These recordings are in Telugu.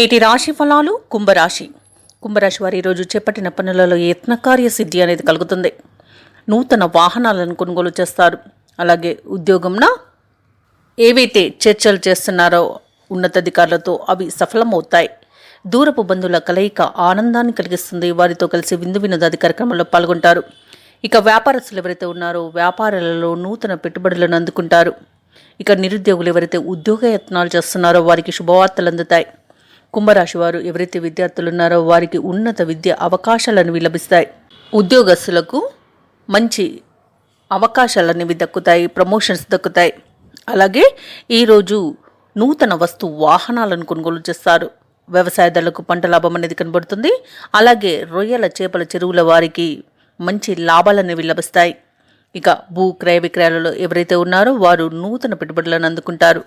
నేటి రాశి ఫలాలు. కుంభరాశి వారి ఈరోజు చేపట్టిన పనులలో యత్నకార్య సిద్ధి అనేది కలుగుతుంది. నూతన వాహనాలను కొనుగోలు చేస్తారు. అలాగే ఉద్యోగంన ఏవైతే చర్చలు చేస్తున్నారో ఉన్నతాధికారులతో అవి సఫలమవుతాయి. దూరపు బంధువుల కలయిక ఆనందాన్ని కలిగిస్తుంది. వారితో కలిసి విందు వినోదాది కార్యక్రమంలో పాల్గొంటారు. ఇక వ్యాపారస్తులు ఎవరైతే ఉన్నారో వ్యాపారాలలో నూతన పెట్టుబడులను అందుకుంటారు. ఇక నిరుద్యోగులు ఎవరైతే ఉద్యోగ యత్నాలు చేస్తున్నారో వారికి శుభవార్తలు అందుతాయి. కుంభరాశి వారు ఎవరైతే విద్యార్థులు ఉన్నారో వారికి ఉన్నత విద్య అవకాశాలను లభిస్తాయి. ఉద్యోగస్తులకు మంచి అవకాశాలనేవి దక్కుతాయి, ప్రమోషన్స్ దక్కుతాయి. అలాగే ఈరోజు నూతన వాహనాలను కొనుగోలు చేస్తారు. వ్యవసాయదారులకు పంట లాభం అనేది కనబడుతుంది. అలాగే రొయ్యల చేపల చెరువుల వారికి మంచి లాభాలనేవి లభిస్తాయి. ఇక భూ క్రయ విక్రయాలలో ఎవరైతే ఉన్నారో వారు నూతన పెట్టుబడులను అందుకుంటారు.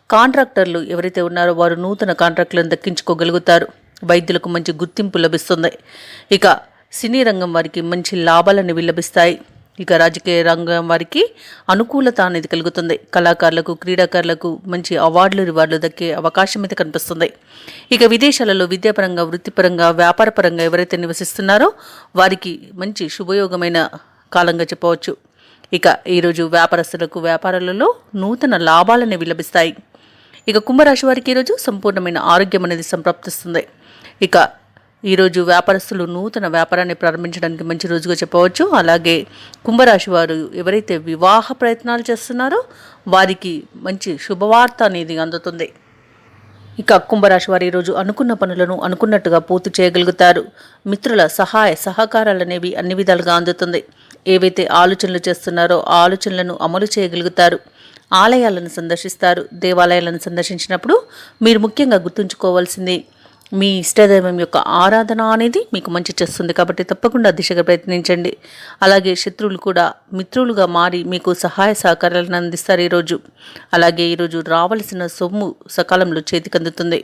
కాంట్రాక్టర్లు ఎవరైతే ఉన్నారో వారు నూతన కాంట్రాక్టులను దక్కించుకోగలుగుతారు. వైద్యులకు మంచి గుర్తింపు లభిస్తుంది. ఇక సినీ రంగం వారికి మంచి లాభాలనేవి లభిస్తాయి. ఇక రాజకీయ రంగం వారికి అనుకూలత అనేది కలుగుతుంది. కళాకారులకు, క్రీడాకారులకు మంచి రివార్డులు దక్కే అవకాశం అయితే కనిపిస్తుంది. ఇక విదేశాలలో విద్యాపరంగా, వృత్తిపరంగా, వ్యాపారపరంగా ఎవరైతే నివసిస్తున్నారో వారికి మంచి శుభయోగమైన కాలంగా చెప్పవచ్చు. ఇక ఈరోజు వ్యాపారస్తులకు వ్యాపారాలలో నూతన లాభాలనేవి లభిస్తాయి. ఇక కుంభరాశి వారికి ఈరోజు సంపూర్ణమైన ఆరోగ్యం అనేది సంప్రాప్తిస్తుంది. ఇక ఈరోజు వ్యాపారస్తులు నూతన వ్యాపారాన్ని ప్రారంభించడానికి మంచి రోజుగా చెప్పవచ్చు. అలాగే కుంభరాశి వారు ఎవరైతే వివాహ ప్రయత్నాలు చేస్తున్నారో వారికి మంచి శుభవార్త అనేది అందుతుంది. ఇక కుంభరాశి వారు ఈరోజు అనుకున్న పనులను అనుకున్నట్టుగా పూర్తి చేయగలుగుతారు. మిత్రుల సహాయ సహకారాలు అనేవి అన్ని విధాలుగా అందుతుంది. ఏవైతే ఆలోచనలు చేస్తున్నారో ఆ ఆలోచనలను అమలు చేయగలుగుతారు. ఆలయాలను సందర్శిస్తారు. దేవాలయాలను సందర్శించినప్పుడు మీరు ముఖ్యంగా గుర్తుంచుకోవాల్సింది మీ ఇష్టదైవం యొక్క ఆరాధన అనేది మీకు మంచి చేస్తుంది. కాబట్టి తప్పకుండా దిశగా ప్రయత్నించండి. అలాగే శత్రువులు కూడా మిత్రులుగా మారి మీకు సహాయ సహకారాలను అందిస్తారు ఈరోజు. అలాగే ఈరోజు రావలసిన సొమ్ము సకాలంలో చేతికి అందుతుంది.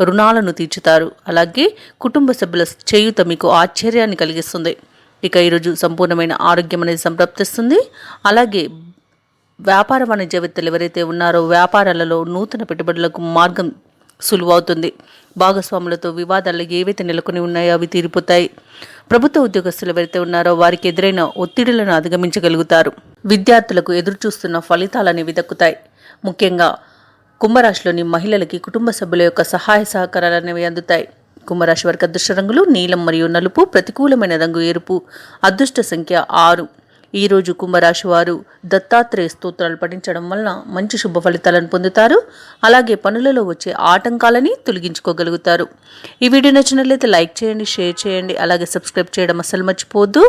రుణాలను తీర్చుతారు. అలాగే కుటుంబ సభ్యుల చేయూత మీకు ఆశ్చర్యాన్ని కలిగిస్తుంది. ఇక ఈరోజు సంపూర్ణమైన ఆరోగ్యం అనేది సంప్రాప్తిస్తుంది. అలాగే వ్యాపార వాణిజ్యవేత్తలు ఎవరైతే ఉన్నారో వ్యాపారాలలో నూతన పెట్టుబడులకు మార్గం సులువవుతుంది. భాగస్వాములతో వివాదాలు ఏవైతే నెలకొని ఉన్నాయో అవి తీరిపోతాయి. ప్రభుత్వ ఉద్యోగస్తులు ఎవరైతే ఉన్నారో వారికి ఎదురైన ఒత్తిడులను అధిగమించగలుగుతారు. విద్యార్థులకు ఎదురుచూస్తున్న ఫలితాలు అనేవి దక్కుతాయి. ముఖ్యంగా కుంభరాశిలోని మహిళలకి కుటుంబ సభ్యుల యొక్క సహాయ సహకారాలు అనేవి అందుతాయి. కుంభరాశి వారికి అదృష్ట రంగులు నీలం మరియు నలుపు, ప్రతికూలమైన రంగు ఎరుపు, అదృష్ట సంఖ్య 6. ఈరోజు కుంభరాశి వారు దత్తాత్రేయ స్తోత్రాలు పఠించడం వలన మంచి శుభ ఫలితాలను పొందుతారు. అలాగే పనులలో వచ్చే ఆటంకాలని తొలగించుకోగలుగుతారు. ఈ వీడియో నచ్చినట్లయితే లైక్ చేయండి, షేర్ చేయండి. అలాగే సబ్స్క్రైబ్ చేయడం అస్సలు మర్చిపోవద్దు.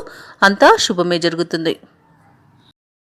అంతా శుభమే జరుగుతుంది.